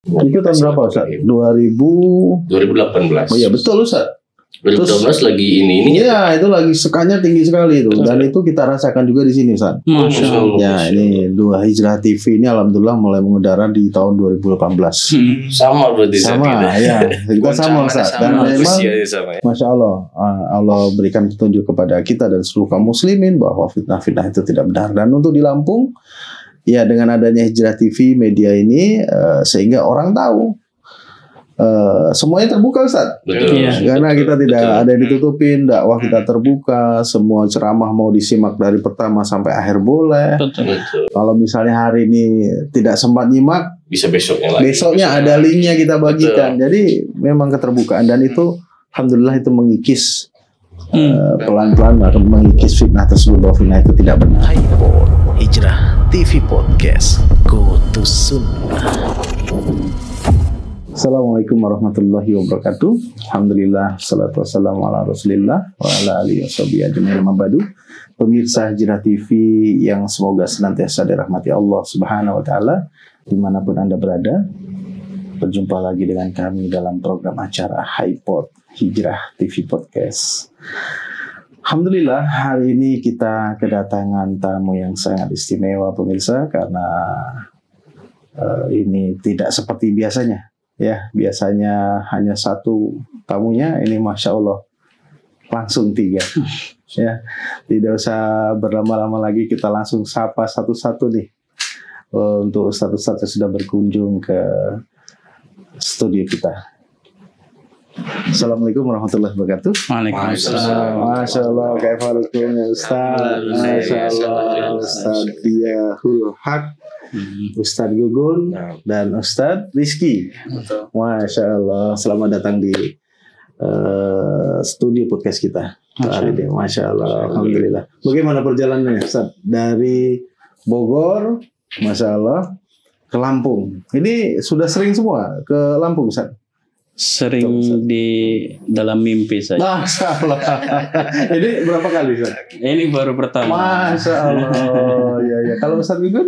Itu tahun berapa Ustaz? 2018. Oh iya betul Ustaz. 2012 lagi ini. Iya, itu lagi sekanya tinggi sekali itu. Dan itu kita rasakan juga di sini Ustaz. Masya Allah. Ya, ini Dua Hijrah TV ini alhamdulillah mulai mengudara di tahun 2018. Sama berarti. Sama, ya. Kita sama Ustaz. Dan memang sama, ya. Masya Allah, Allah berikan petunjuk kepada kita dan seluruh kaum muslimin bahwa fitnah-fitnah itu tidak benar. Dan untuk di Lampung, ya dengan adanya Hijrah TV media ini, sehingga orang tahu. Semuanya terbuka Ustaz. Betul. Karena kita tidak ada yang ditutupin, dakwah kita terbuka, semua ceramah mau disimak dari pertama sampai akhir boleh. Betul. Kalau misalnya hari ini tidak sempat nyimak, Bisa besoknya lagi. besoknya ada linknya kita bagikan. Jadi memang keterbukaan dan itu alhamdulillah itu mengikis pelan-pelan akan mengikis fitnah tersebut bahwa fitnah itu tidak benar. Hijrah TV Podcast, Go to Sunnah. Assalamualaikum warahmatullahi wabarakatuh. Alhamdulillah, salatu wassalamu ala rasulillah wa ala alihi washabihi ajma'in mabadu. Pemirsa Hijrah TV yang semoga senantiasa dirahmati Allah subhanahu wa ta'ala dimanapun Anda berada. Berjumpa lagi dengan kami dalam program acara HiPod Hijrah TV Podcast. Alhamdulillah, hari ini kita kedatangan tamu yang sangat istimewa pemirsa, karena ini tidak seperti biasanya. Ya, biasanya hanya satu tamunya, ini Masya Allah langsung 3. Ya, tidak usah berlama-lama lagi, kita langsung sapa satu-satu nih untuk ustadz-ustadz yang sudah berkunjung ke studio kita. Assalamualaikum warahmatullahi wabarakatuh. Waalaikumsalam. Masya Allah, kaifalukum ya Ustaz. Masya Allah, Ustaz Diahul Haq, Ustaz Gugun, dan Ustaz Rizky. Masya Allah, selamat datang di studio podcast kita hari ini. Masya Allah, alhamdulillah. Bagaimana perjalanannya Ustaz? Dari Bogor, Masya Allah, ke Lampung. Ini sudah sering semua ke Lampung Ustaz? Sering di dalam mimpi saja. Masya Allah. Ini berapa kali Ustaz? Ini baru pertama. Masya Allah. Ya. Kalau Ustaz Gugun?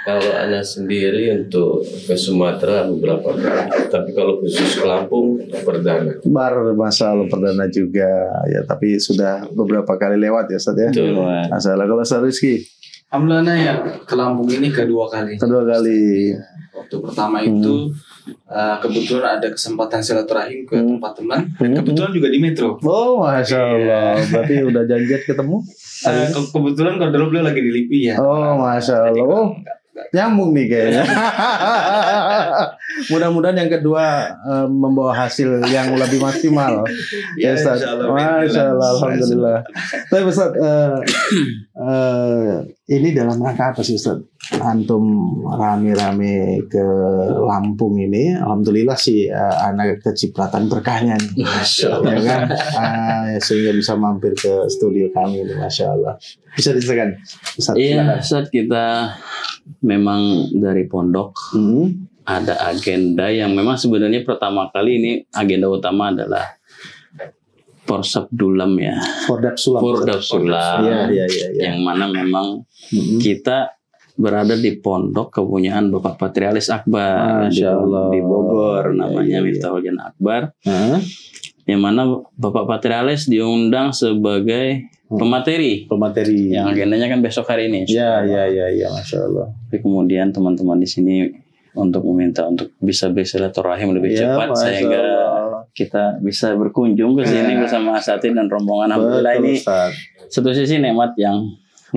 Kalau Anda sendiri untuk ke Sumatera beberapa kali, tapi kalau khusus ke Lampung perdana. Masya Allah, perdana juga ya, tapi sudah beberapa kali lewat ya Ustaz ya. Betul. Masya Allah. Kalau Ustaz Rizky? Alhamdulillah ya, ke Lampung ini kedua kali. Kedua kali. Waktu pertama itu kebetulan ada kesempatan silaturahim ke tempat teman, dan kebetulan juga di Metro. Oh Masya Allah. Berarti udah janjian ketemu? Kebetulan kalau dulu beliau lagi di LIPI ya. Oh Masya Allah. Oh, nyambung nih kayaknya. Mudah-mudahan yang kedua membawa hasil yang lebih maksimal. Ya Ustaz. Masya Allah, alhamdulillah. Tapi Ustaz, ini dalam rangka apa sih Ustaz? Antum rame-rame ke Lampung ini, alhamdulillah sih anak kecipratan berkahnya nih. Masya Allah. Ya kan? Sehingga bisa mampir ke studio kami ini, Masya Allah. Bisa diceritakan Ustaz? Iya, saat kita memang dari pondok ada agenda yang memang sebenarnya pertama kali ini agenda utama adalah Porsab Dulam ya. Fordab Sulam. Iya. Yang mana memang kita berada di pondok kepunyaan Bapak Patrialis Akbar di Bogor, namanya Miftahul Jannah Akbar. Yang mana Bapak Patrialis diundang sebagai pemateri yang agendanya kan besok hari ini. Iya, Masya Allah. Tapi kemudian teman-teman di sini untuk meminta untuk bisa bersilaturahim lebih cepat sehingga kita bisa berkunjung ke sini bersama asatidz dan rombongan. Alhamdulillah, ini satu sisi nikmat yang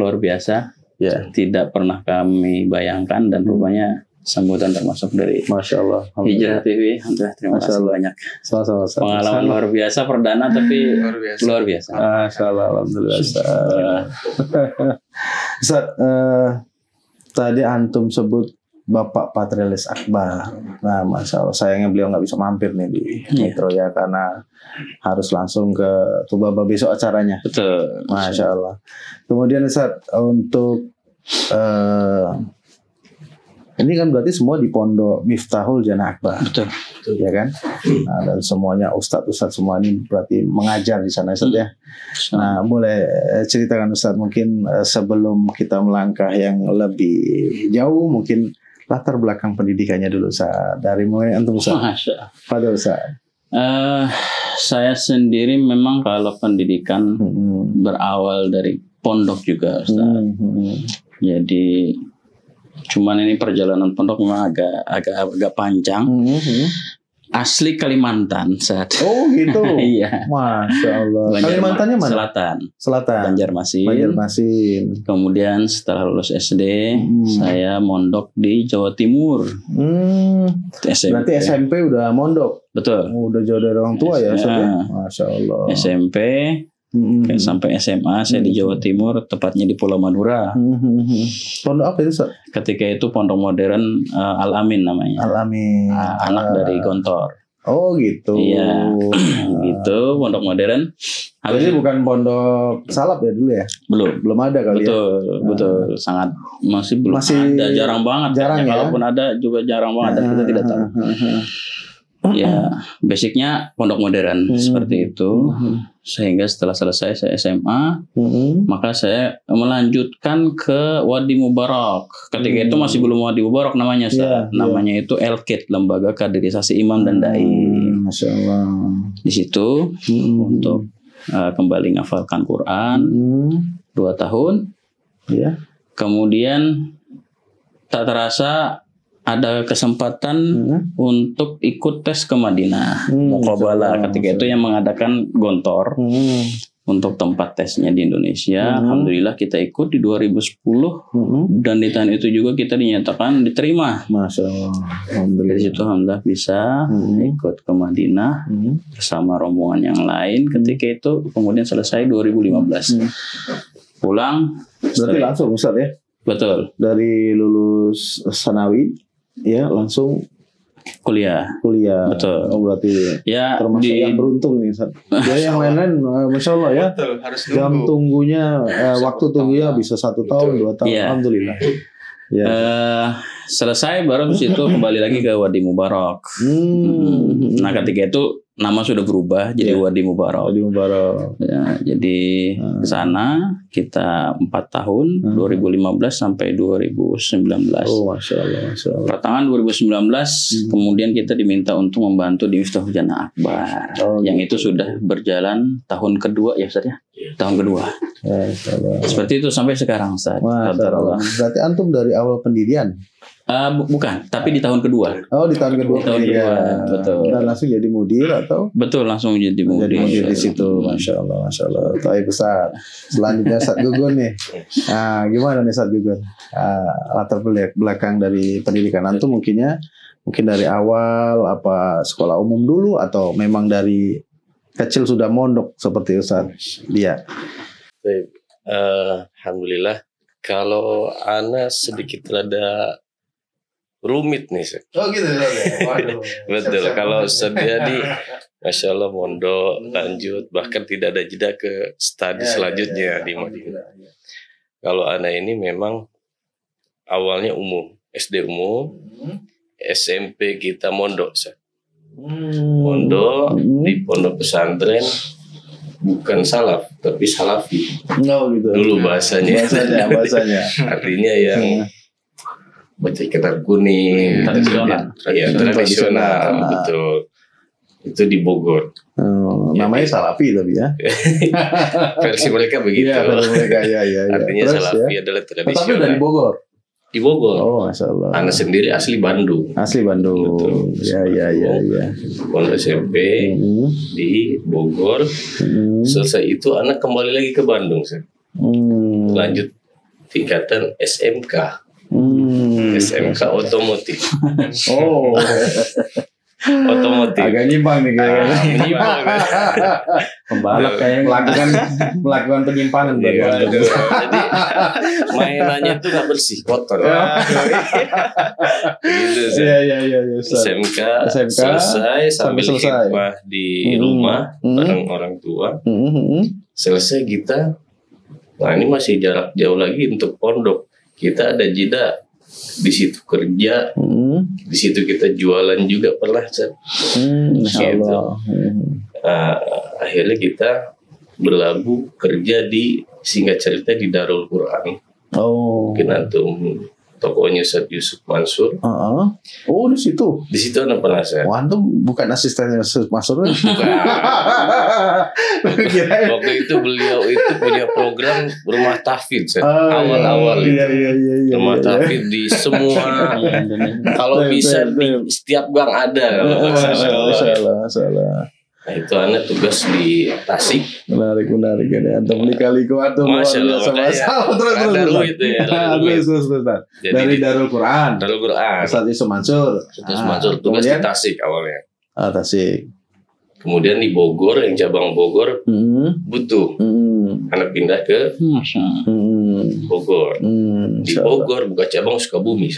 luar biasa. Ya, tidak pernah kami bayangkan dan rupanya sambutan termasuk dari Masya Allah. Hijrah TV. Alhamdulillah, terima kasih banyak. Sama-sama. Pengalaman luar biasa, perdana tapi luar biasa. Masya Allah, alhamdulillah. Ustaz, tadi antum sebut Bapak Patrialis Akbar. Nah, Masya Allah, sayangnya beliau nggak bisa mampir nih di Metro ya, karena harus langsung ke Tubaba besok acaranya. Betul. Masya Allah. Kemudian Ustaz, untuk ini kan berarti semua di Pondok Miftahul Jannah Akbar. Betul. Ya kan? Nah, dan semuanya ustadz semua ini berarti mengajar di sana Ustaz ya. Nah, boleh ceritakan Ustaz mungkin sebelum kita melangkah yang lebih jauh, mungkin latar belakang pendidikannya dulu Ustaz. Dari mulai antum Ustaz. Masya. Pada Ustaz. Saya sendiri memang kalau pendidikan berawal dari pondok juga Ustaz. Jadi cuman ini perjalanan pondok memang agak panjang. Asli Kalimantan saat. Oh gitu. Iya. Masya Allah. Kalimantannya mana? Selatan. Banjarmasin. Kemudian setelah lulus SD, saya mondok di Jawa Timur. Berarti SMP udah mondok. Betul. Udah jauh dari orang tua ya. Masya Allah. SMP. Sampai SMA saya di Jawa Timur, tepatnya di Pulau Madura. Pondok apa itu Ustaz? Ketika itu pondok modern Al-Amin namanya. Al-Amin. Anak dari Gontor. Oh gitu. Iya. Gitu pondok modern. Jadi bukan pondok salaf ya dulu ya? Belum ada kali Betul. Sangat masih ada, jarang banget. Jarang ya. Kalaupun ada juga jarang banget dan kita tidak tahu. Ya, basicnya pondok modern seperti itu. Sehingga setelah selesai saya SMA, maka saya melanjutkan ke Wadi Mubarak. Ketika itu masih belum Wadi Mubarak namanya, namanya itu LKID, Lembaga Kaderisasi Imam dan Dai. Masya Allah. Di situ untuk kembali ngafalkan Quran 2 tahun. Ya. Kemudian tak terasa ada kesempatan untuk ikut tes ke Madinah, Muqabalah. Ketika itu yang mengadakan Gontor untuk tempat tesnya di Indonesia. Alhamdulillah kita ikut di 2010 dan di tahun itu juga kita dinyatakan diterima. Masya Allah. Alhamdulillah. Dari situ alhamdulillah bisa ikut ke Madinah bersama rombongan yang lain. Ketika itu kemudian selesai 2015. Pulang. Berarti langsung Ustaz ya? Betul. Dari lulus Sanawi. Ya langsung kuliah. Betul. Oh berarti ya termasuk yang beruntung nih. Ya yang lain-lain Masya Allah ya. Betul, harus jam tunggunya waktu tunggunya bisa 1 tahun 2 tahun. Ya. Alhamdulillah. Ya. Selesai baru habis itu kembali lagi ke Wadi Mubarak. Nah ketika itu nama sudah berubah jadi Wadi Mubarak. Ya, jadi ke sana kita 4 tahun 2015 sampai 2019. Oh Masya Allah. Pertengahan 2019 kemudian kita diminta untuk membantu di Miftahul Jannah Akbar. Yang itu sudah berjalan tahun kedua ya Ustaz ya. Tahun kedua. Seperti itu sampai sekarang Ustaz. Berarti antum dari awal pendirian? Bukan, tapi di tahun kedua. Oh, di tahun kedua. Betul. Dan langsung jadi mudir atau? Betul, langsung jadi mudir. Di situ, Masya Allah. Baik Ustaz. Selanjutnya Ustaz Gugun nih. Nah, gimana nih Ustaz Gugun? Latar belakang dari pendidikan antum mungkin dari awal apa sekolah umum dulu atau memang dari kecil sudah mondok seperti Ustaz dia? Alhamdulillah. Kalau ana sedikit rada rumit nih. Oh gitu. Waduh. Betul. Kalau jadi Masya Allah mondok lanjut bahkan tidak ada jeda ke studi selanjutnya di Madinah. Kalau ana ini memang awalnya umum, SD umum, SMP kita mondok. Mondok di pondok pesantren bukan salaf tapi salafi. Gitu. Dulu bahasanya. Artinya yang baca kitab kuning, tradisional, betul. Itu di Bogor. Namanya salafi tapi ya. Versi mereka begitu. Artinya terus, salafi adalah tradisional. Tapi dari Bogor. Di Bogor. Oh, Masya Allah. Anak sendiri asli Bandung. Betul. Ya. Pondok SMP di Bogor. Selesai itu anak kembali lagi ke Bandung. Lanjut tingkatan SMK. SMK otomotif. Otomotif. Agak nyimpang nih kayaknya. Menyimpang. Pembalap kayak melakukan penyimpangan. Jadi mainannya itu nggak bersih, kotor. Gitu sih. Iya. SMK selesai sambil khidmah di rumah bareng orang tua. Selesai kita. Nah ini masih jarak jauh lagi untuk pondok. Kita ada jeda di situ kerja, di situ kita jualan juga pernah. Gitu. Akhirnya kita berlabuh kerja di singkat cerita di Darul Quran. Mungkin antum tokohnya Ustaz Yusuf Mansur. Oh, di situ. Di situ Anda pernah saya. Wah, antum bukan asistennya Yusuf Mansur? Bukan. Waktu itu beliau itu punya program rumah tahfidz awal-awal itu. Iya, rumah tahfidz di semua. Kalau bisa di setiap gang ada. Salah. Nah, itu Anda tugas di Tasik. Menarik ya. Antum lika-liku antum. Masya Allah. Terus. Dari Darul Quran. Ustaz Yusuf Mansur. Tugas di Tasik awalnya. Tasik. Kemudian di Bogor, yang cabang Bogor butuh. Anak pindah ke Bogor. Di Bogor buka cabang Sukabumi.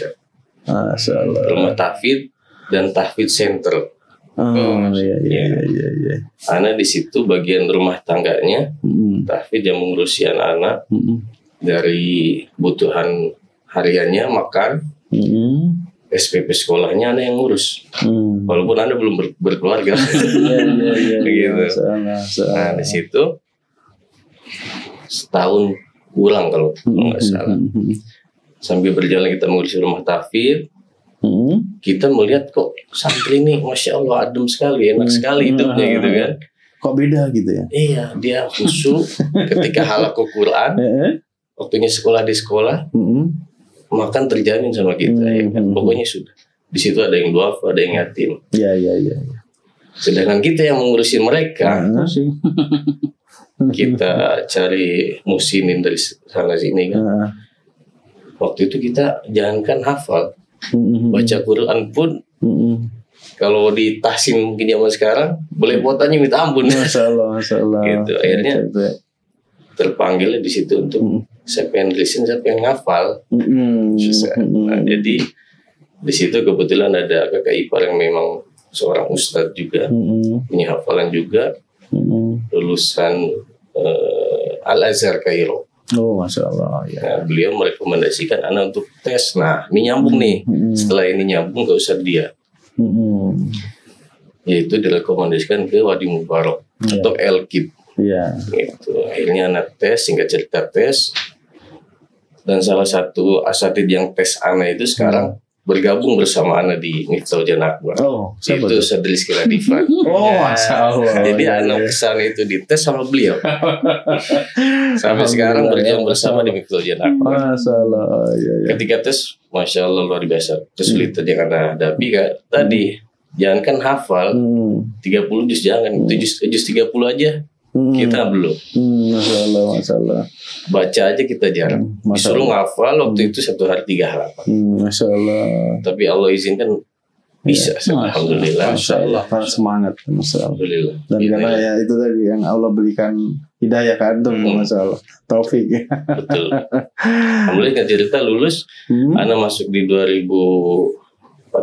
Masya Allah. Rumah tahfidz dan tahfidz center. Iya. Ana di situ bagian rumah tangganya, tahfidz yang mengurusi anak-anak dari kebutuhan hariannya, makan, SPP sekolahnya Ana yang ngurus. Walaupun Anda belum berkeluarga. Gitu. Nah di situ setahun kurang kalau nggak salah. Sambil berjalan kita mengurusi rumah tahfidz. Kita melihat kok santri ini Masya Allah adem sekali, enak sekali hidupnya gitu kan. Kok beda gitu ya? Iya, dia khusyuk ketika halaqah Quran, waktunya sekolah di sekolah, makan terjamin sama kita. Ya kan? Pokoknya sudah. Di situ ada yang duafa, ada yang yatim. Iya. Sedangkan kita yang mengurusi mereka, kita cari musinin dari sana sini kan. Waktu itu kita jangankan hafal, baca Quran pun kalau ditahsin mungkin zaman sekarang boleh potanya minta ampun. Masya Allah. Gitu. Akhirnya terpanggil di situ untuk saya pengen listening, saya pengen ngafal. Nah, jadi di situ kebetulan ada kakak ipar yang memang seorang ustadz juga, punya hafalan juga, lulusan Al-Azhar Kairo. Oh, Masya Allah. Ya. Nah, beliau merekomendasikan anak untuk tes. Nah, ini nyambung nih. Setelah ini nyambung, gak usah dia. Yaitu direkomendasikan ke Wadi Mubarak atau Elkid. Gitu. Akhirnya anak tes, singkat cerita tes. Dan salah satu asatid yang tes anak itu sekarang bergabung bersama anak di Miftahul Jannah Akbar. Itu Sadris Kiladifan. Masya Allah. Jadi anak kesana itu dites sama beliau. Sampai sekarang berjalan bersama di Miftahul Jannah Akbar. Masya Allah. Ketika tes, Masya Allah luar biasa. Kesulitan yang Anda hadapi kak. Tadi, jangankan hafal, 30 juz jangan. Juz 30 aja. Kita belum. Masya Allah. Baca aja kita jarang. Disuruh ngafal waktu itu 1 hari 3 halaman. Masya Allah. Tapi Allah izinkan bisa. Alhamdulillah. Masya Allah. Semangat. Masya Allah. Alhamdulillah. Dan karena ya itu tadi yang Allah berikan hidayah kan tuh. Masya Allah. Taufik. Betul. Alhamdulillah kan cerita lulus. Ana masuk di 2014.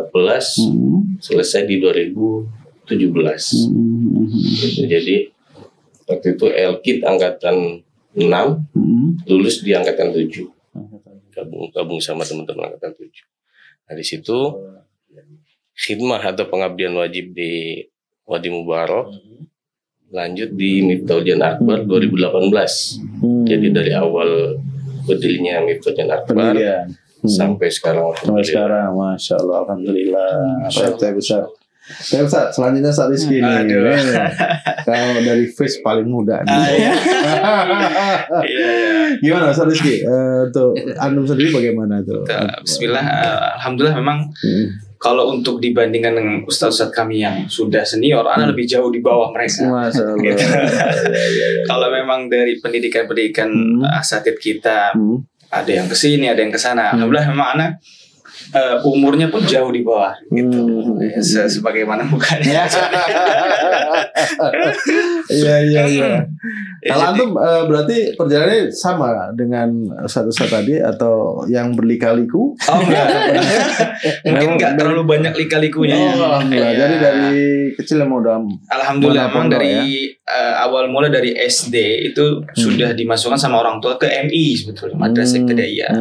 Selesai di 2017. Gitu. Jadi waktu itu Elkid angkatan 6, lulus di angkatan 7, gabung sama teman-teman angkatan 7. Nah di situ khidmah atau pengabdian wajib di Wadi Mubarak, lanjut di Miftahul Jannah Akbar 2018. Jadi dari awal berdirinya Miftahul Jannah Akbar sampai sekarang. Masya Allah, alhamdulillah. Besar. Ustaz, selanjutnya Ustaz Rizky nih. Kalau dari face paling muda nih. Gimana Ustaz Rizky? Tuh, antum sendiri bagaimana tuh? Bismillah, alhamdulillah memang kalau untuk dibandingkan dengan ustaz-ustaz kami yang sudah senior, Ana lebih jauh di bawah mereka. Masya Allah. Kalau memang dari pendidikan asatid kita, ada yang kesini, ada yang kesana. Alhamdulillah memang Ana umurnya pun jauh di bawah gitu. Sebagaimana mukanya. Iya. Kalau antum berarti perjalanannya sama dengan ustaz-ustaz tadi atau yang berlika-liku? Oh enggak. Mungkin enggak terlalu banyak lika-likunya. Jadi dari kecil yang udah alhamdulillah memang dari awal mulai dari SD itu sudah dimasukkan sama orang tua ke MI sebetulnya, Madrasah Ibtidaiyah.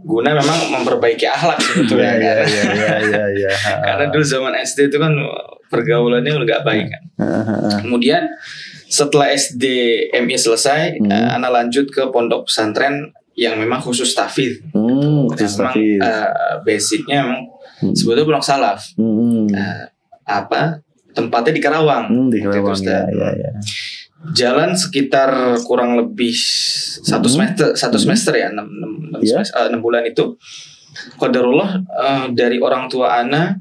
Guna memang memperbaiki akhlak sebetulnya. Iya. Karena dulu zaman SD itu kan pergaulannya nggak baik kan. Kemudian setelah SD MI selesai, Ana lanjut ke pondok pesantren yang memang khusus tahfidz. Memang basicnya memang sebetulnya pondok salaf. Tempatnya di Karawang. Di Karawang ya. Jalan sekitar kurang lebih satu semester ya, 6 bulan itu. Qadarullah dari orang tua ana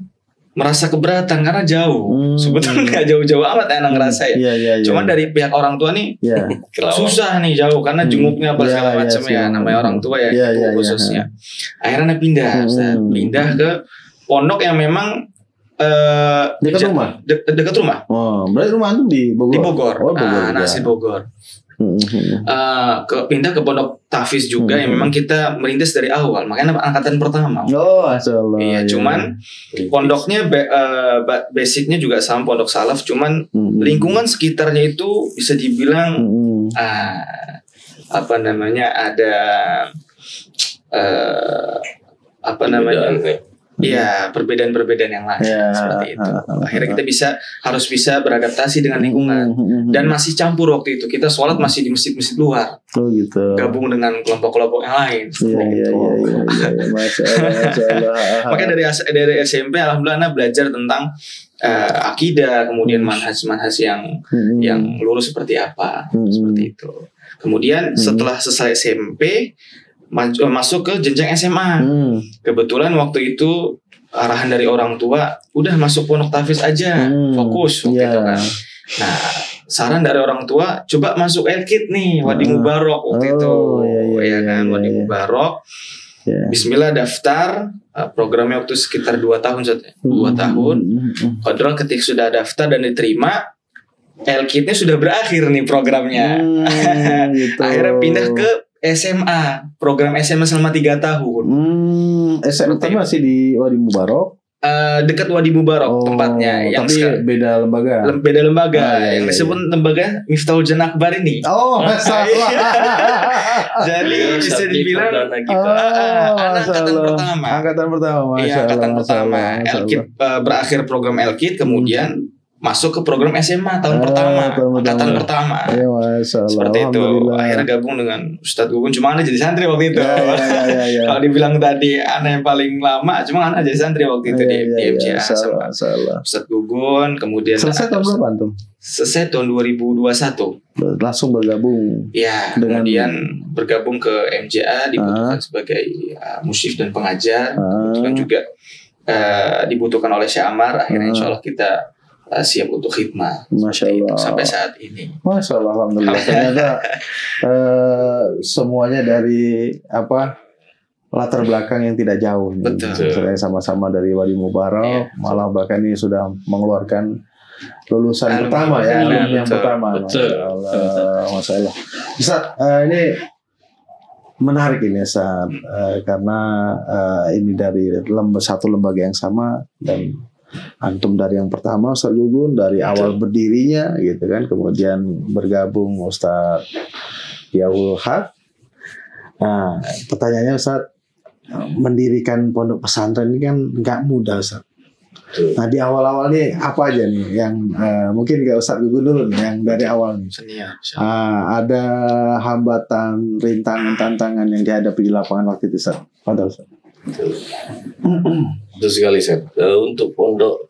merasa keberatan karena jauh. Sebetulnya nggak jauh-jauh amat ana ngerasa ya. Cuman dari pihak orang tua nih susah nih jauh karena jenguknya apa segala macam ya. Namanya orang tua ya, khususnya. Akhirnya pindah ke pondok yang memang dekat rumah. Oh, berarti rumah itu di Bogor. Di Bogor. Bogor. Nasi Bogor. Pindah ke pondok tahfidz juga yang memang kita merintis dari awal, makanya angkatan pertama. Masyaallah. Iya, cuman pondoknya basicnya juga sama pondok salaf, cuman lingkungan sekitarnya itu bisa dibilang Iya, perbedaan-perbedaan yang lain seperti itu. Akhirnya kita harus bisa beradaptasi dengan lingkungan dan masih campur waktu itu. Kita sholat masih di masjid-masjid luar. Oh gitu. Gabung dengan kelompok-kelompok yang lain. Iya. Masyaallah. Makanya dari SMP alhamdulillah belajar tentang akidah, kemudian manhaj yang lurus seperti apa, seperti itu. Kemudian setelah selesai SMP masuk ke jenjang SMA. Kebetulan waktu itu arahan dari orang tua udah masuk pondok tahfidz aja, fokus waktu itu kan. Nah, saran dari orang tua coba masuk Elkit nih, Wadi Mubarok waktu itu. Wadi Mubarok. Bismillah daftar, programnya waktu sekitar 2 tahun. 2 tahun. Padahal ketika sudah daftar dan diterima, Elkitnya sudah berakhir nih programnya. Gitu. Akhirnya pindah ke SMA, program SMA selama 3 tahun. SMA masih di Wadi Mubarok. Dekat Wadi Mubarok tempatnya. Tapi beda lembaga. Beda lembaga. Yang disebut lembaga Miftahul Jannah Akbar ini. Oh, masalah. Jadi bisa dibilang angkatan pertama. Iya, angkatan pertama. Elkit berakhir program Elkit, kemudian masuk ke program SMA tahun pertama, angkatan pertama. Ya, seperti itu. Akhirnya gabung dengan Ustadz Gugun. Cuma Ana jadi santri waktu itu. Kalau dibilang tadi Ana yang paling lama, cuma Ana jadi santri waktu itu di MCA sama Ustadz Gugun. Kemudian selesai tahun berapa antum? Selesai tahun 2021. Langsung bergabung. Ya, kemudian bergabung ke MCA, dibutuhkan sebagai musyif dan pengajar. Kemudian juga dibutuhkan oleh Syekh Amar. Akhirnya insya Allah kita siap untuk khidmah. Masya Allah. Sampai saat ini. Masya Allah, alhamdulillah. Ternyata semuanya dari latar belakang yang tidak jauh. Betul. Saya sama-sama dari Wadi Mubarok, malah bahkan ini sudah mengeluarkan lulusan pertama ya, alumni yang pertama. Betul. Masya Allah. Ustaz, ini menarik ini Ustaz, karena ini dari satu lembaga yang sama dan antum dari yang pertama Ustaz Gugun dari awal berdirinya gitu kan, kemudian bergabung Ustaz Yaul Haq. Nah, pertanyaannya Ustaz, mendirikan pondok pesantren ini kan nggak mudah Ustaz. Nah, di awal-awal nih apa aja nih yang mungkin nggak Ustaz Gugun dulu nih yang dari awal nih. Ada hambatan, rintangan, tantangan yang dihadapi di lapangan waktu itu Ustaz. Padahal Ustaz. Betul sekali Seth. Untuk pondok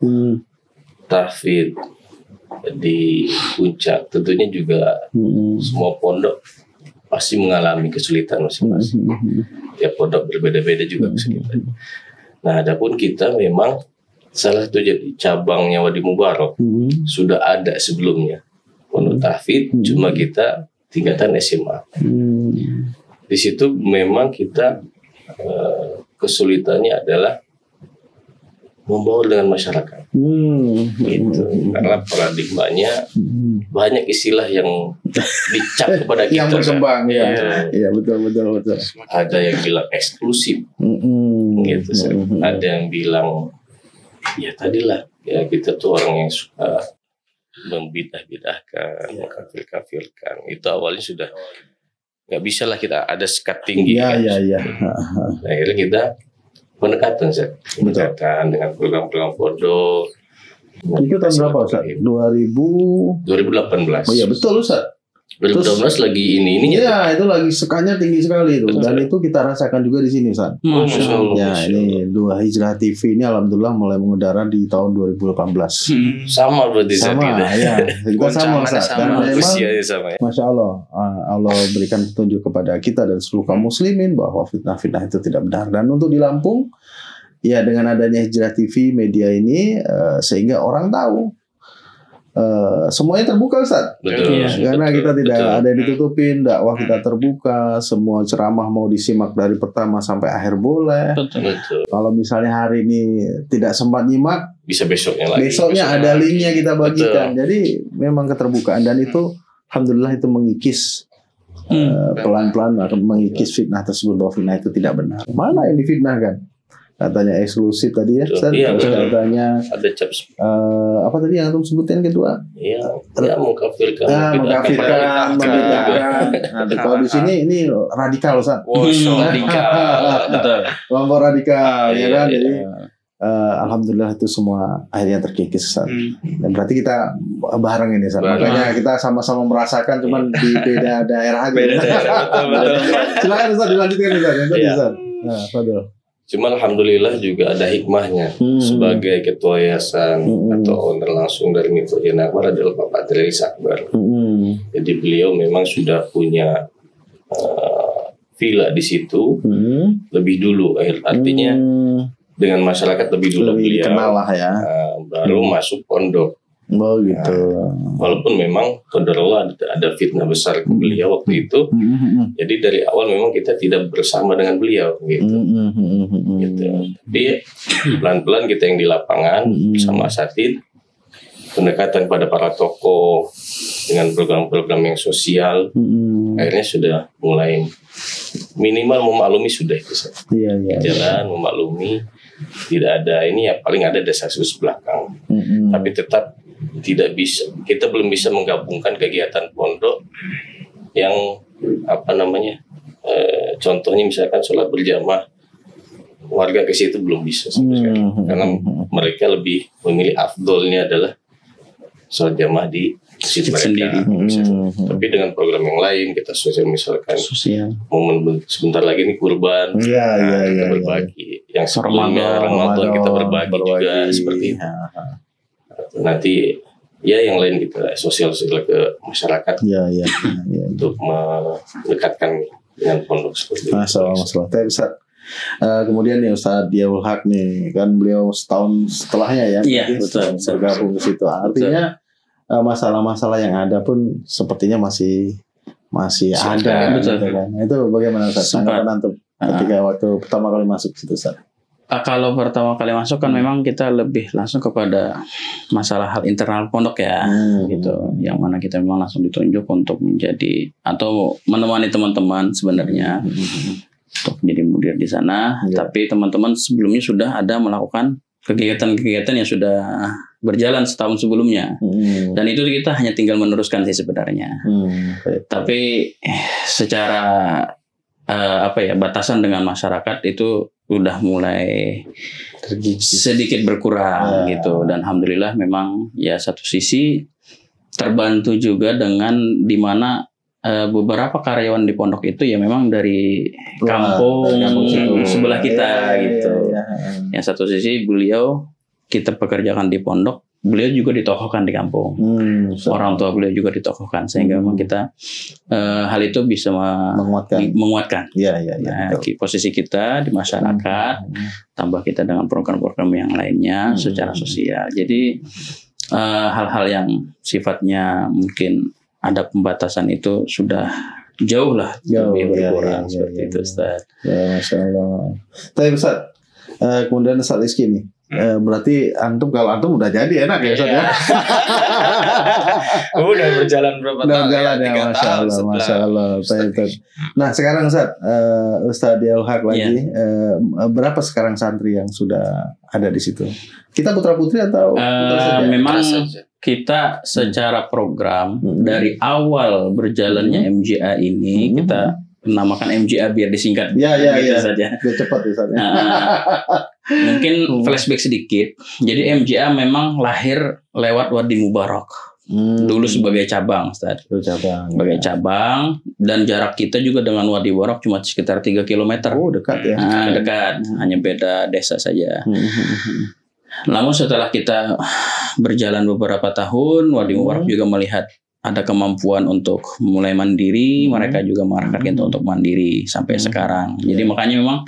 tahfidz di Puncak tentunya juga semua pondok pasti mengalami kesulitan masing-masing. Ya pondok berbeda-beda juga kesulitan. Nah, adapun kita memang salah satu cabangnya Wadi Mubarok sudah ada sebelumnya pondok tahfidz, cuma kita tingkatan SMA. Di situ memang kita kesulitannya adalah membaur dengan masyarakat, gitu. Karena paradigmanya banyak istilah yang dicap kepada kita, yang berkembang, ya betul. Ada yang bilang eksklusif, gitu. Ada yang bilang, ya tadilah, ya kita tuh orang yang suka membidah-bidahkan, mengkafir-kafirkan. Itu awalnya sudah nggak bisa lah, kita ada sekat tinggi. Iya. Akhirnya kita pendekatan dengan program-program pondok. Itu tahun berapa Ustaz? 2018. Oh iya betul Ustaz. 2012 lagi ini ya itu lagi sekanya tinggi sekali itu, dan itu kita rasakan juga di sini Ustaz. Masya Allah. Ya ini Dua Hijrah TV ini alhamdulillah mulai mengudara di tahun 2018. Sama berarti sama ya, kita sama Ustaz. Dan memang sama, ya. Masya Allah, Allah berikan petunjuk kepada kita dan seluruh kaum muslimin bahwa fitnah-fitnah itu tidak benar. Dan untuk di Lampung, ya dengan adanya Hijrah TV media ini, sehingga orang tahu. Semuanya terbuka Ustaz. Betul. Karena kita tidak ada yang ditutupin, dakwah kita terbuka, semua ceramah mau disimak dari pertama sampai akhir boleh. Betul. Kalau misalnya hari ini tidak sempat nyimak, bisa besoknya lagi. Besoknya ada linknya kita bagikan. Jadi memang keterbukaan, dan itu alhamdulillah itu mengikis pelan-pelan akan mengikis fitnah tersebut, bahwa fitnah itu tidak benar. Mana yang difitnahkan? Katanya eksklusif tadi ya, iya, katanya ada cap. Apa tadi yang antum sebutin kedua? Iya, mengkafirkan. Mengkafirkan. Nah, kalau di sini ini radikal Ustaz. Radikal. Betul. Kelompok radikal, ya kan? Jadi alhamdulillah itu semua akhirnya terkikis Ustaz. Dan berarti kita bareng ini Ustaz. Makanya kita sama-sama merasakan, cuman di beda daerah aja. Beda daerah, betul. Silakan Ustaz, dilanjutkan Ustaz. Nah, Fadil. Cuma alhamdulillah juga ada hikmahnya. Sebagai ketua yayasan atau owner langsung dari Miftahul Akbar adalah Bapak Adrilis Akbar. Jadi beliau memang sudah punya villa di situ lebih dulu, artinya dengan masyarakat lebih dulu beliau kenal lah ya. Baru masuk pondok. Oh gitu. Walaupun memang qadarullah ada fitnah besar ke beliau waktu itu. Jadi dari awal memang kita tidak bersama dengan beliau gitu. Gitu. Tapi pelan-pelan kita yang di lapangan sama asatid, pendekatan pada para tokoh dengan program-program yang sosial, akhirnya sudah mulai minimal memaklumi sudah itu. Jalan memaklumi, tidak ada ini ya, paling ada desas-desus belakang. Tapi tetap tidak bisa, kita belum bisa menggabungkan kegiatan pondok yang contohnya misalkan sholat berjamaah warga ke situ belum bisa sampai sekarang, karena mereka lebih memilih afdolnya adalah sholat jamaah di masjid mereka. Tapi dengan program yang lain kita misalkan momen sebentar lagi ini kurban, kita berbagi. Yang sebelumnya Ramadan kita berbagi juga seperti itu. Nanti ya yang lain kita sosial ke masyarakat untuk mendekatkan dengan pondok seperti itu. Masalah. Kemudian nih Ustadz Diaul Haq nih, kan beliau setahun setelahnya ya, betul, bergabung ke situ. Artinya masalah-masalah yang ada pun sepertinya masih ada. Betul. Gitu kan. Itu bagaimana Ustadz? Tanggapan antum ketika waktu pertama kali masuk situ Ustadz? Kalau pertama kali masuk kan memang kita lebih langsung kepada masalah hal internal pondok ya, gitu. Yang mana kita memang langsung ditunjuk untuk menjadi atau menemani teman-teman sebenarnya untuk menjadi mudir di sana. Tapi teman-teman sebelumnya sudah ada melakukan kegiatan-kegiatan yang sudah berjalan setahun sebelumnya, dan itu kita hanya tinggal meneruskan sih sebenarnya. Tapi secara batasan dengan masyarakat itu udah mulai sedikit berkurang gitu, dan alhamdulillah memang ya satu sisi terbantu juga dengan dimana beberapa karyawan di pondok itu ya memang dari kampung sebelah kita gitu. Yang satu sisi beliau kita pekerjakan di pondok, beliau juga ditokohkan di kampung. Orang tua beliau juga ditokohkan, sehingga memang kita hal itu bisa menguatkan. Posisi kita di masyarakat, tambah kita dengan program-program yang lainnya secara sosial. Jadi hal-hal yang sifatnya mungkin ada pembatasan itu sudah jauh lebih berkurang seperti itu Ustaz. Ya, Masya Allah. Tapi Ustaz, kemudian Ustaz Rizky nih, berarti kalau antum udah jadi enak ya Ustaz ya. Udah berjalan berapa tahun? Berjalan ya, Masya Allah. Nah sekarang Ustaz Diaul Haq lagi, berapa sekarang santri yang sudah ada di situ? Kita putra putri atau memang kita secara program dari awal berjalannya MJA ini kita namakan MJA biar disingkat saja. Biar cepat ya. Mungkin flashback sedikit. Jadi MJA memang lahir lewat Wadi Mubarak. Dulu sebagai cabang, Ustaz. Sebagai cabang, dan jarak kita juga dengan Wadi Warak cuma sekitar 3 km. Oh, dekat ya. Dekat, hanya beda desa saja. Namun setelah kita berjalan beberapa tahun, Wadi Warak juga melihat ada kemampuan untuk mulai mandiri, mereka juga mengarahkan kita untuk mandiri sampai sekarang. Jadi makanya memang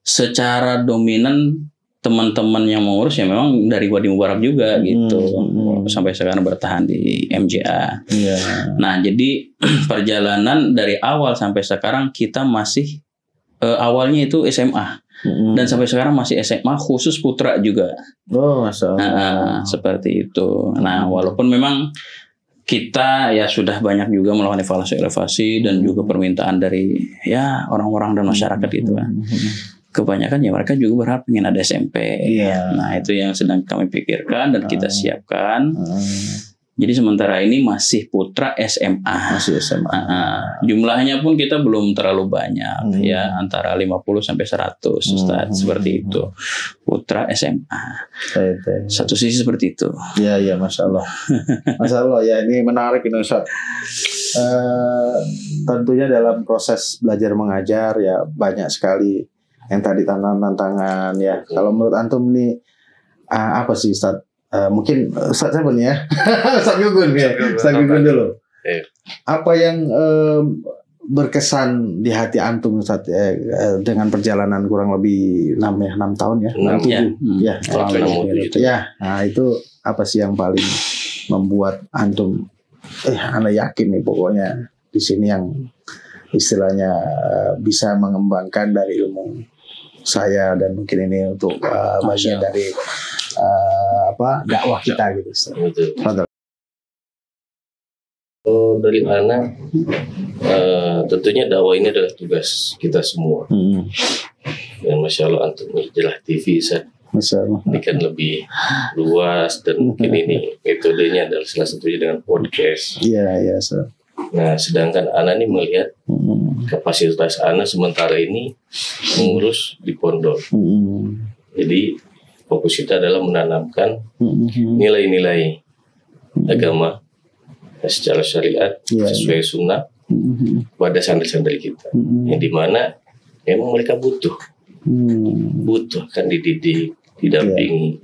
secara dominan teman-teman yang mengurus ya memang dari Wadi Mubarak juga gitu. Sampai sekarang bertahan di MJA. Nah, jadi perjalanan dari awal sampai sekarang kita masih awalnya itu SMA. Dan sampai sekarang masih SMA khusus putra juga. Oh, masalah. Seperti itu. Nah, walaupun memang kita ya sudah banyak juga melakukan evaluasi dan juga permintaan dari ya orang-orang dan masyarakat gitu kan. Kebanyakan ya mereka juga berharap ingin ada SMP. Nah, itu yang sedang kami pikirkan dan kita siapkan. Jadi sementara ini masih putra SMA. Masih SMA. Jumlahnya pun kita belum terlalu banyak ya, antara 50 sampai 100 Ustaz, seperti itu. Putra SMA. Satu sisi seperti itu. Iya, Masya Allah. Masya Allah ya, ini menarik ini Ustaz. Tentunya dalam proses belajar mengajar ya banyak sekali yang tadi tantangan ya. Kalau menurut antum nih apa sih Ustaz? Mungkin Ustaz siapa nih ya? Ustaz Gugun ya. Ustaz Gugun dulu. Apa yang berkesan di hati antum Ustaz dengan perjalanan kurang lebih 6 tahun ya? 6 ya. Ya. Nah, itu apa sih yang paling membuat antum ana yakin nih pokoknya di sini yang istilahnya bisa mengembangkan dari ilmu saya dan mungkin ini untuk bagian dari dakwah kita gitu. Dari mana? Tentunya dakwah ini adalah tugas kita semua. Dan Masya Allah antum Hijrah TV ini kan lebih luas dan mungkin ini metodenya adalah salah satunya dengan podcast. Iya. Nah, sedangkan Ana ini melihat kapasitas Ana sementara ini mengurus di pondok. Jadi fokus kita adalah menanamkan nilai-nilai agama secara syariat sesuai sunnah pada santri-santri kita, yang dimana memang mereka butuh kan dididik, didampingi.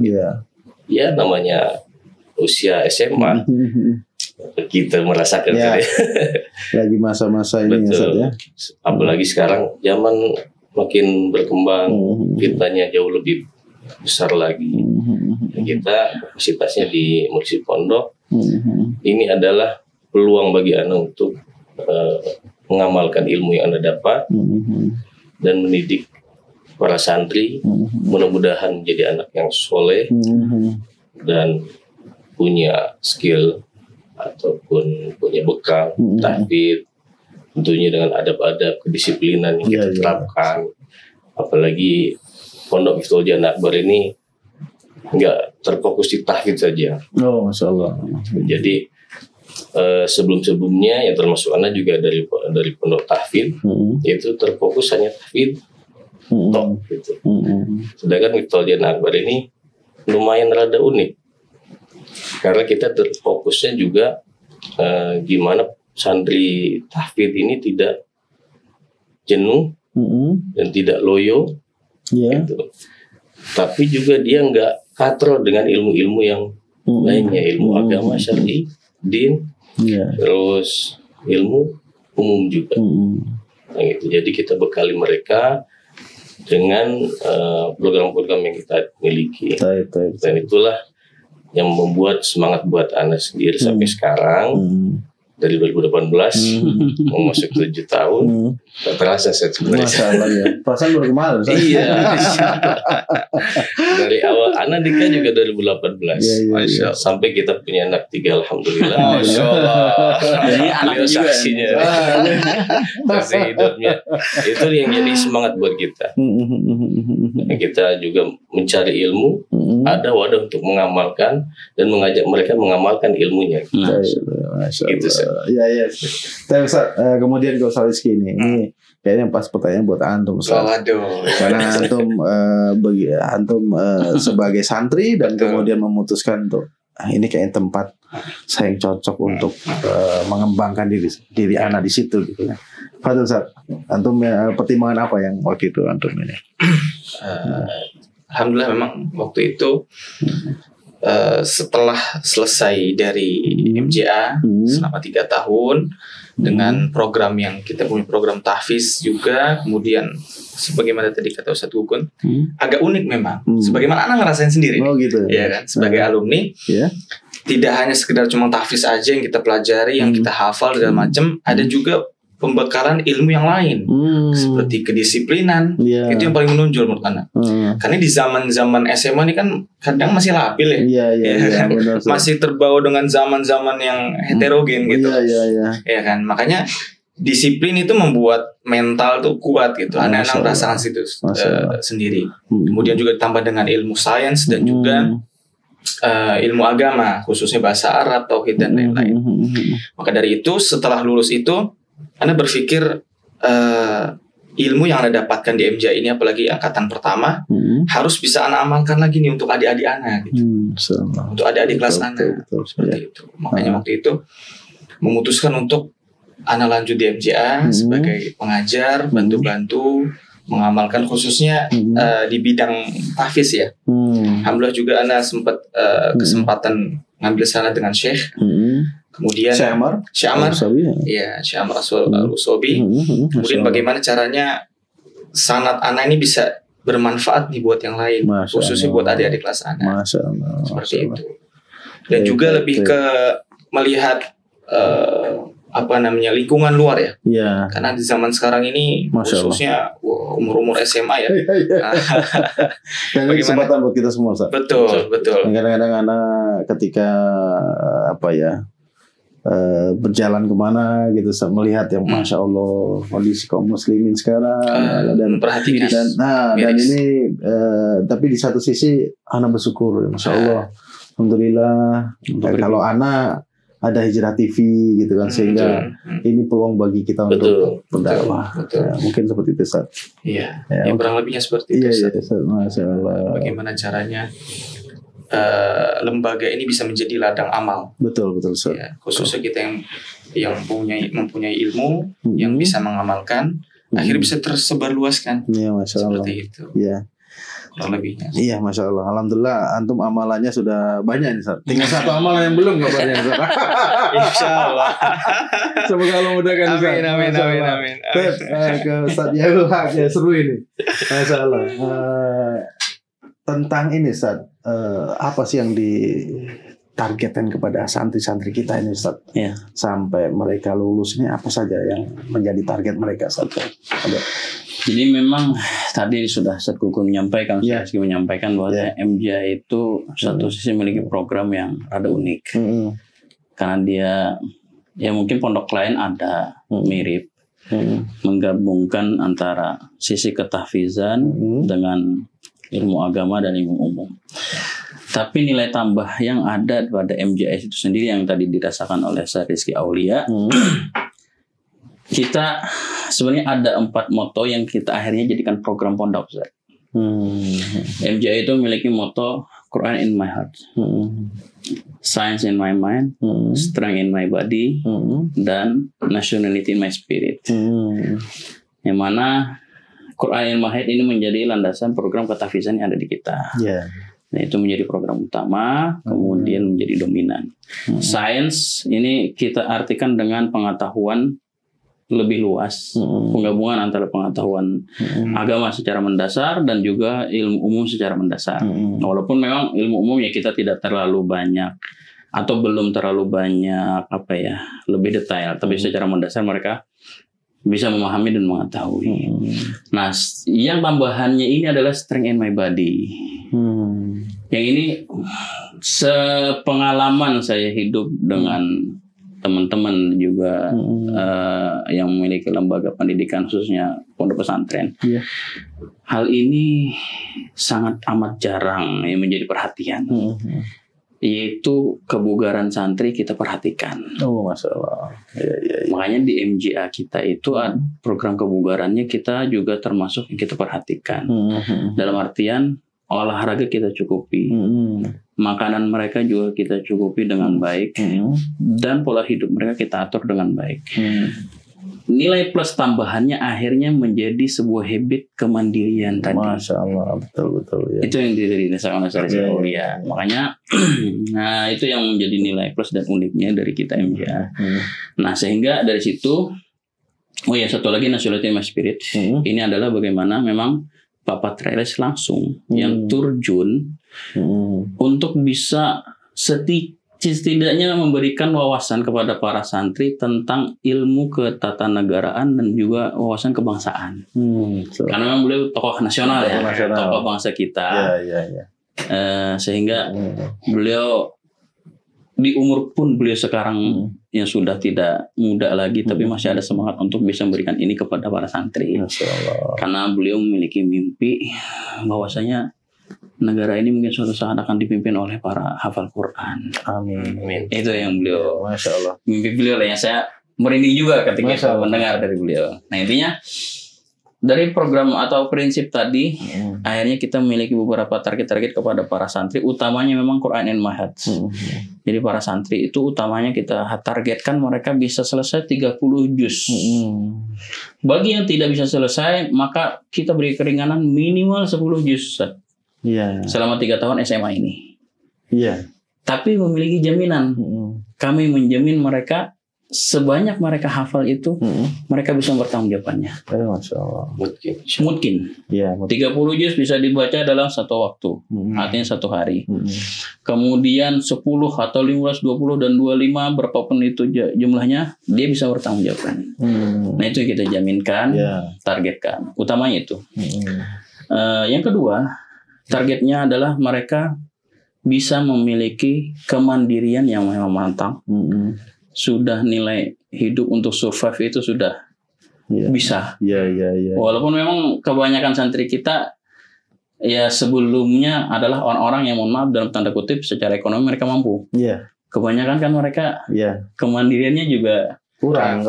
Ya namanya usia SMA. Kita merasakan lagi masa-masa ini ya. Apalagi sekarang zaman makin berkembang, fitnahnya jauh lebih besar lagi. Kita kapasitasnya di Mursi Pondok ini adalah peluang bagi Anda untuk mengamalkan ilmu yang Anda dapat dan mendidik para santri, mudah-mudahan menjadi anak yang soleh dan punya skill ataupun punya bekal tahfidz, tentunya dengan adab-adab kedisiplinan yang kita terapkan. Apalagi Pondok Miftahul Jannah Akbar ini nggak terfokus di tahfidz saja. Oh, Masya Allah. Jadi sebelum-sebelumnya yang termasuk anak juga dari Pondok tahfidz yaitu terfokus hanya tahfidz top gitu. Sedangkan Miftahul Jannah Akbar ini lumayan rada unik. Karena kita terfokusnya juga gimana santri tahfidz ini tidak jenuh dan tidak loyo, gitu. Tapi juga dia nggak katro dengan ilmu-ilmu yang lainnya, ilmu agama syar'i, din, terus ilmu umum juga. Nah, gitu. Jadi kita bekali mereka dengan program-program yang kita miliki. Dan itulah yang membuat semangat buat Anda sendiri sampai sekarang. Dari 2018 mau masuk 7 tahun, tak terasa saya sebenarnya. Masalah ya. Perasaan baru kemarin. Iya. Dari awal anak nikah juga 2018. Sampai kita punya anak 3, alhamdulillah. Masya Allah. Jadi anaknya juga saksinya. Saksi hidupnya. Itu yang jadi semangat buat kita. Kita juga mencari ilmu, ada wadah untuk mengamalkan dan mengajak mereka mengamalkan ilmunya. Gitu, ya. Tapi Ustaz, kemudian Gus Rizky ini kayaknya pas pertanyaan buat antum Ustaz. Karena antum sebagai santri dan kemudian memutuskan untuk ini kayaknya tempat saya yang cocok untuk mengembangkan diri anak di situ gitu ya. Fadil Ustaz, antum pertimbangan apa yang waktu itu antum ini? Alhamdulillah memang waktu itu setelah selesai dari MJA selama 3 tahun dengan program yang kita punya program tahfiz juga, kemudian sebagaimana tadi kata Ustadz Gugun, agak unik memang. Sebagaimana anak ngerasain sendiri, gitu ya kan, sebagai alumni, tidak hanya sekedar cuma tahfiz aja yang kita pelajari, yang kita hafal dan macam, ada juga pembekalan ilmu yang lain seperti kedisiplinan. Itu yang paling menonjol menurut anak. Karena di zaman-zaman SMA ini kan kadang masih labil ya, kan? Benar, masih terbawa dengan zaman-zaman yang heterogen gitu, ya kan. Makanya disiplin itu membuat mental tuh kuat gitu. Anak-anak merasakan situ sendiri. Kemudian juga ditambah dengan ilmu sains dan juga ilmu agama, khususnya bahasa Arab, tauhid dan lain-lain. Maka dari itu setelah lulus itu Anda berpikir ilmu yang Anda dapatkan di MJA ini, apalagi angkatan pertama, harus bisa Anda amalkan lagi nih untuk adik-adik Anda gitu. Untuk adik-adik kelas Anda. Seperti itu. Makanya waktu itu memutuskan untuk Anda lanjut di MJA sebagai pengajar, bantu-bantu mengamalkan khususnya di bidang tahfiz ya. Alhamdulillah juga Anda sempat kesempatan ngambil sanad dengan Syekh. Kemudian Syekh Amar, ya Syekh Amar Al-Usobi. Kemudian bagaimana caranya sanad anak ini bisa bermanfaat nih buat yang lain, khususnya buat adik-adik kelas anak. Seperti itu. Dan juga lebih ke melihat lingkungan luar ya. Karena di zaman sekarang ini khususnya umur-umur SMA ya. Dan kesempatan buat kita semua, Ustaz. Betul. Kadang-kadang anak ketika berjalan kemana gitu, melihat yang masya Allah kondisi kaum muslimin sekarang dan perhatikan dan ini tapi di satu sisi anak bersyukur masya Allah, alhamdulillah kalau anak ada Hijrah TV gitu kan, sehingga ini peluang bagi kita untuk berdakwah. Mungkin seperti itu, Ustaz. Iya. Kurang lebihnya seperti itu. Iya, masya Allah. Bagaimana caranya lembaga ini bisa menjadi ladang amal. Betul. Ya, khususnya kita yang mempunyai ilmu yang bisa mengamalkan, akhirnya bisa tersebar luaskan. Iya, masya Allah. Seperti itu. Iya. Kurang lebihnya. Iya, masya Allah. Alhamdulillah, antum amalannya sudah banyak nih, Ustaz. Tinggal satu amalan yang belum kabarnya, Ustaz. Insya Allah. Semoga Allah mudahkan, Ustaz. Amin. Ke Ustaz Yaul Haq, ya seru ini. Masya Allah. Tentang ini, Ustaz, apa sih yang ditargetkan kepada santri-santri kita ini, Ustaz? Sampai mereka lulus ini apa saja yang menjadi target mereka, Ustaz? Jadi memang tadi sudah Ustaz Gugun menyampaikan, bahwa MJA itu satu sisi memiliki program yang rada unik. Karena dia, ya mungkin pondok lain ada mirip, menggabungkan antara sisi ketahfizan dengan ilmu agama dan ilmu umum. Tapi nilai tambah yang ada pada MJS itu sendiri yang tadi dirasakan oleh Ustaz Rizky Aulia, kita sebenarnya ada 4 moto yang kita akhirnya jadikan program pondok, Ustaz. MJA itu memiliki moto Quran in my heart, Science in my mind, Strength in my body, dan Nationality in my spirit. Yang mana Quran in my heart ini menjadi landasan program ketahfizan yang ada di kita. Nah, itu menjadi program utama, kemudian menjadi dominan. Science ini kita artikan dengan pengetahuan lebih luas, penggabungan antara pengetahuan agama secara mendasar dan juga ilmu umum secara mendasar. Walaupun memang ilmu umum ya kita tidak terlalu banyak atau belum terlalu banyak lebih detail, tapi secara mendasar mereka bisa memahami dan mengetahui. Nah, yang tambahannya ini adalah Strength in my body. Yang ini sepengalaman saya hidup dengan teman-teman juga yang memiliki lembaga pendidikan khususnya pondok pesantren. Hal ini sangat amat jarang yang menjadi perhatian. Yaitu kebugaran santri kita perhatikan. Masya Allah. Makanya di MJA kita itu program kebugarannya kita juga termasuk yang kita perhatikan. Dalam artian olahraga kita cukupi, makanan mereka juga kita cukupi dengan baik, dan pola hidup mereka kita atur dengan baik. Nilai plus tambahannya akhirnya menjadi sebuah habit kemandirian tadi. Masya Allah, betul ya. Itu yang dirasakan oleh Syariah Aulia. Makanya, nah itu yang menjadi nilai plus dan uniknya dari kita MJA. Nah sehingga dari situ, satu lagi Nationality My Spirit. Ini adalah bagaimana memang Pak Patrialis langsung yang terjun untuk bisa setidaknya memberikan wawasan kepada para santri tentang ilmu ketatanegaraan dan juga wawasan kebangsaan. Karena memang beliau tokoh nasional ya, tokoh bangsa kita. Sehingga beliau di umur pun beliau sekarang yang sudah tidak muda lagi, tapi masih ada semangat untuk bisa memberikan ini kepada para santri. Karena beliau memiliki mimpi bahwasanya negara ini mungkin suatu saat akan dipimpin oleh para hafal Quran. Amin. Itu yang beliau, Masya Allah. mimpi beliau lah yang saya merinding juga ketika mendengar dari beliau. Nah intinya dari program atau prinsip tadi, akhirnya kita memiliki beberapa target-target kepada para santri, utamanya memang Quran and Mahad. Jadi para santri itu utamanya kita targetkan mereka bisa selesai 30 juz. Bagi yang tidak bisa selesai, maka kita beri keringanan minimal 10 juz. Selama 3 tahun SMA ini. Tapi memiliki jaminan. Kami menjamin mereka sebanyak mereka hafal itu, mereka bisa bertanggung jawabannya. Masya Allah. Mungkin. 30 juz bisa dibaca dalam satu waktu. Artinya satu hari. Kemudian 10 atau 15, 20 dan 25 berapapun itu jumlahnya, dia bisa bertanggung jawabkan. Nah itu yang kita jaminkan, targetkan. Utamanya itu. Yang kedua, targetnya adalah mereka bisa memiliki kemandirian yang memang mantap. Sudah nilai hidup untuk survive itu sudah bisa. Walaupun memang kebanyakan santri kita ya sebelumnya adalah orang-orang yang mohon maaf dalam tanda kutip secara ekonomi mereka mampu. Kebanyakan kan mereka kemandiriannya juga kurang.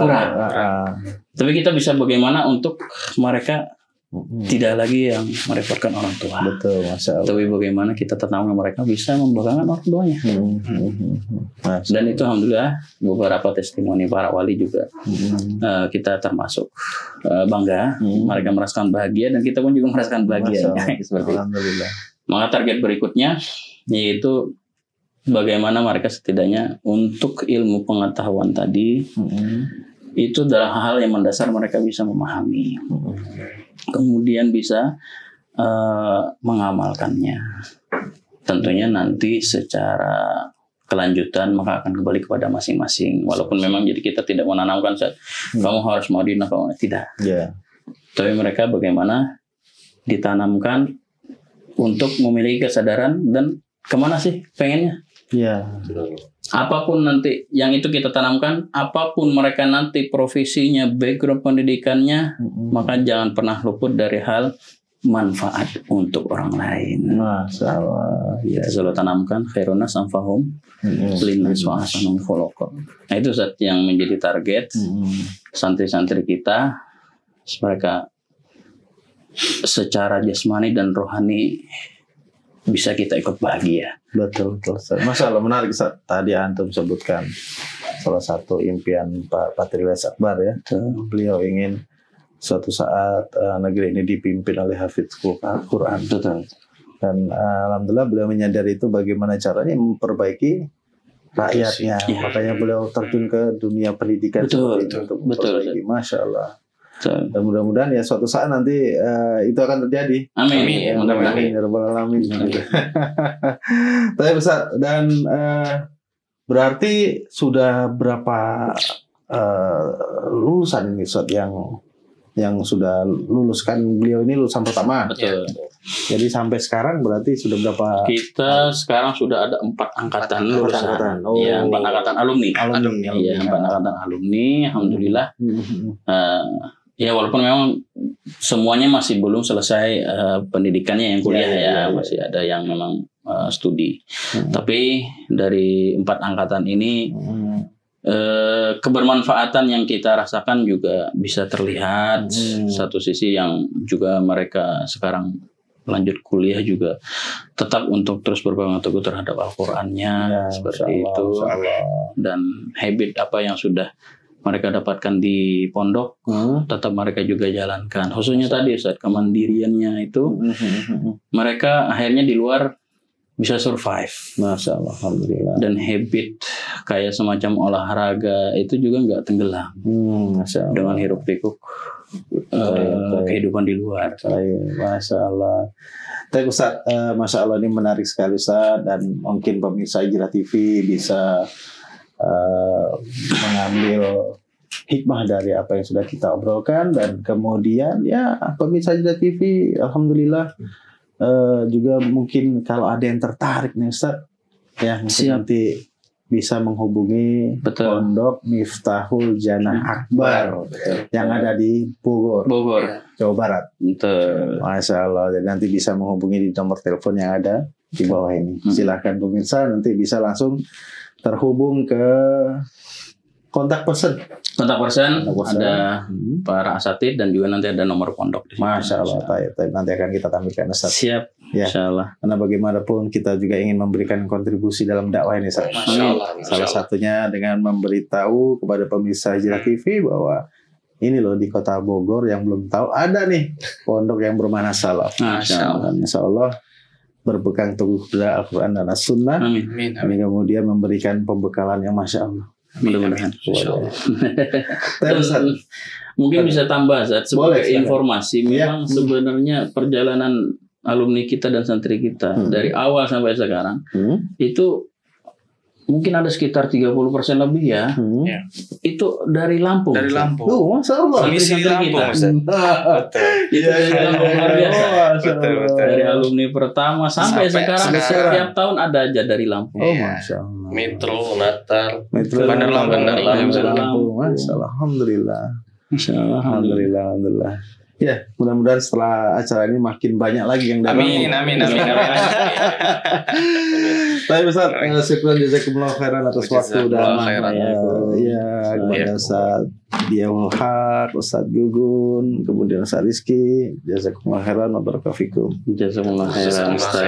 Tapi kita bisa bagaimana untuk mereka tidak lagi yang merepotkan orang tua. Betul, Masya Allah. Tapi bagaimana kita tanamkan mereka bisa membanggakan orang tuanya. Dan itu alhamdulillah beberapa testimoni para wali juga kita termasuk bangga. Mereka merasakan bahagia dan kita pun juga merasakan bahagia. Seperti alhamdulillah. Maka target berikutnya yaitu bagaimana mereka setidaknya untuk ilmu pengetahuan tadi itu adalah hal yang mendasar mereka bisa memahami. Kemudian bisa mengamalkannya. Tentunya nanti secara kelanjutan maka akan kembali kepada masing-masing. Walaupun memang jadi kita tidak menanamkan saat kamu harus Madinah, kamu tidak. Tapi mereka bagaimana ditanamkan untuk memiliki kesadaran dan kemana sih pengennya. Apapun nanti yang itu kita tanamkan, apapun mereka nanti profesinya, background pendidikannya, maka jangan pernah luput dari hal manfaat untuk orang lain. Masya Allah. Kita selalu tanamkan khairun nas anfa'uhum linnas wa ahsanum khuluqa. Nah itu yang menjadi target santri-santri kita, mereka secara jasmani dan rohani bisa kita ikut bahagia. Betul. Masya Allah, menarik tadi antum sebutkan salah satu impian Pak Patrialis Akbar ya. Beliau ingin suatu saat negeri ini dipimpin oleh hafidz Quran. Dan alhamdulillah beliau menyadari itu bagaimana caranya memperbaiki rakyatnya. Makanya beliau terjun ke dunia pendidikan untuk memperbaiki. Masya Allah. Dan mudah-mudahan ya suatu saat nanti itu akan terjadi. Amin. Amin. Tapi Ustaz, dan berarti sudah berapa lulusan ini Ustaz yang sudah lulus? Kan beliau ini lulusan pertama. Betul. Jadi sampai sekarang berarti sudah berapa? Kita sekarang sudah ada 4 angkatan lulusan. Iya, 4 angkatan alumni. Iya, 4 angkatan alumni. Alhamdulillah. Ya walaupun memang semuanya masih belum selesai pendidikannya yang kuliah masih ada yang memang studi. Tapi dari 4 angkatan ini kebermanfaatan yang kita rasakan juga bisa terlihat. Satu sisi yang juga mereka sekarang lanjut kuliah juga tetap untuk terus berpegang teguh terhadap Al-Qur'annya seperti itu. Dan habit apa yang sudah mereka dapatkan di pondok tetap mereka juga jalankan. Khususnya tadi Ustaz, kemandiriannya itu mereka akhirnya di luar bisa survive. Masya Allah, alhamdulillah. Dan habit kayak semacam olahraga itu juga nggak tenggelam. Masya Allah. Dengan hiruk pikuk kehidupan di luar. Masya Allah. Tapi Ustaz, Masya Allah, ini menarik sekali Ustaz, dan mungkin pemirsa Hijrah TV bisa mengambil hikmah dari apa yang sudah kita obrolkan. Dan kemudian ya pemirsa Hijrah TV, alhamdulillah, juga mungkin kalau ada yang tertarik nih Ustaz, ya nanti bisa menghubungi Pondok Miftahul Jannah Akbar yang ada di Bogor, Jawa Barat. Betul. Masya Allah. Dan nanti bisa menghubungi di nomor telepon yang ada di bawah ini. Silahkan pemirsa, nanti bisa langsung terhubung ke kontak person ada para asatid dan juga nanti ada nomor pondok. Masya Allah. Nanti akan kita tampilkan Ustaz. Siap. Ya. Insya Allah. Karena bagaimanapun kita juga ingin memberikan kontribusi dalam dakwah ini Ustaz. Masya Allah. Salah satunya dengan memberitahu kepada pemirsa Hijrah TV bahwa ini loh di kota Bogor yang belum tahu ada nih pondok yang bermakna salaf. Masya Allah. Insya Allah berpegang teguh pada Al-Quran dan As-Sunnah. Amin. Kemudian memberikan pembekalan yang Masya Allah. Mudah-mudahan. Mungkin bisa tambah sebagai informasi. Memang sebenarnya perjalanan alumni kita dan santri kita dari awal sampai sekarang itu mungkin ada sekitar 30% lebih ya. Itu dari Lampung. Dari Lampung. Masya Allah. Misi Lampung, Ustaz. Betul. Dari alumni pertama sampai sekarang setiap tahun ada aja dari Lampung. Masya Allah. Metro, Natar, Bandar Lampung. Masya Allah. Alhamdulillah. Alhamdulillah. Ya, mudah-mudahan setelah acara ini makin banyak lagi yang datang. Amin. Baik Ustaz, syukur jazakumullah khairan atas waktu dan kepada Ustaz Diaul Haq, Ustaz Gugun, kemudian Ustaz Rizky, jazakumullah khairan wa barakallahu fikum. Jazakumullah khairan Ustaz.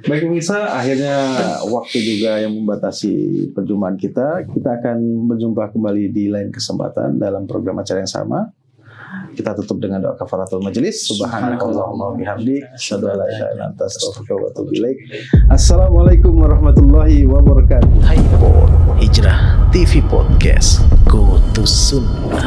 Baik pemirsa, akhirnya waktu juga yang membatasi perjumpaan kita. Kita akan berjumpa kembali di lain kesempatan dalam program acara yang sama. Kita tutup dengan doa kafaratul majelis. Subhanakallahumma wa bihamdik, asyhadu an la ilaha illa anta, astaghfiruka wa atubu ilaik. Assalamualaikum warahmatullahi wabarakatuh. Hijrah TV Podcast, Go to Sunnah.